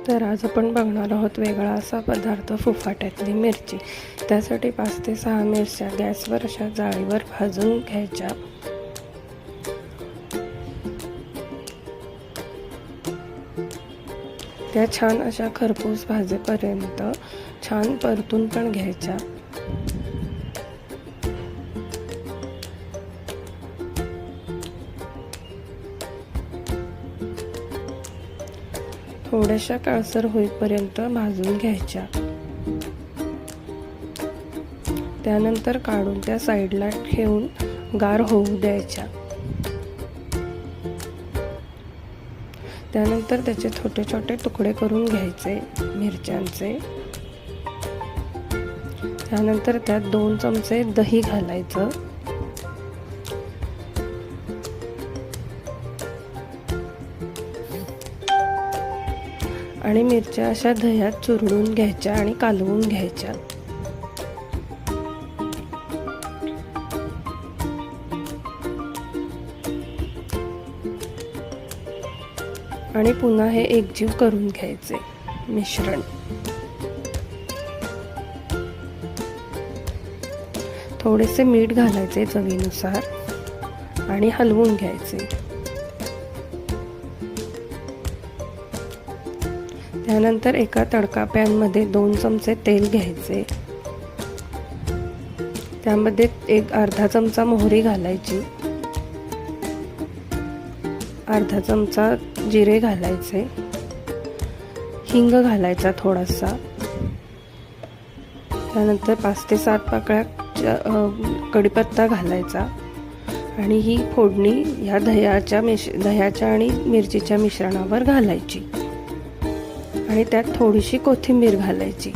तर आज आपण बघणार आहोत वेगळा असा पदार्थ, फुफाट्यातली मिरची। त्यासाठी 5 ते 6 मिरच्या गॅसवर अशा जाळीवर भाजून घ्यायच्या। त्या छान अशा खरपूस भाजेपर्यंत छान परतून पण घ्यायच्या। थोड्याशा काळसर होईपर्यंत भाजून घ्यायच्या। त्यानंतर काढून त्या साईडला ठेवून गार होऊ द्यायच्या। त्यानंतर त्याचे छोटे छोटे तुकडे करून घ्यायचे मिरच्यांचे। त्यानंतर त्यात 2 चमचे दही घालायचं। आणि मिरच्या अशा दह्यात चुरडून घ्यायच्या आणि कालवून घ्यायच्या। आणि पुन्हा हे एकजीव करून घ्यायचे मिश्रण। थोडेसे मीठ घालायचे चवीनुसार आणि हलवून घ्यायचे। त्यानंतर एका तडका पॅन मध्ये 2 चमचे तेल घ्यायचे। त्यामध्ये अर्धा चमचा मोहरी घालायची, अर्धा चमचा जिरे घालायचे, हिंग घालायचा थोडासा। त्यानंतर 5 ते 7 पाकळ्या कढीपत्ता घालायचा आणि ही फोडणी या दह्याच्या आणि मिरचीच्या मिश्रणावर घालायची आणि त्यात थोडीशी कोथिंबीर घालायची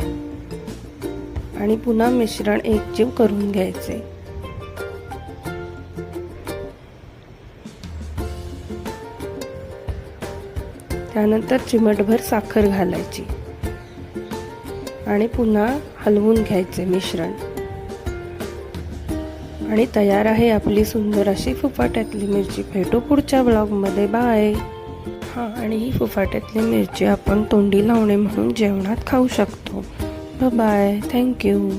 आणि पुन्हा मिश्रण एकजीव करून घ्यायचे। त्यानंतर चिमटभर साखर घालायची आणि पुन्हा हलवून घ्यायचे मिश्रण। आणि तयार आहे आपली सुंदर अशी फुफाट्यातली मिरची। भेटू पुढच्या ब्लॉगमध्ये। बाय। आणि ही फुफाट्यातली मिरची आपण तोंडी लावणे म्हणून जेवणात खाऊ शकतो। Bye, thank you.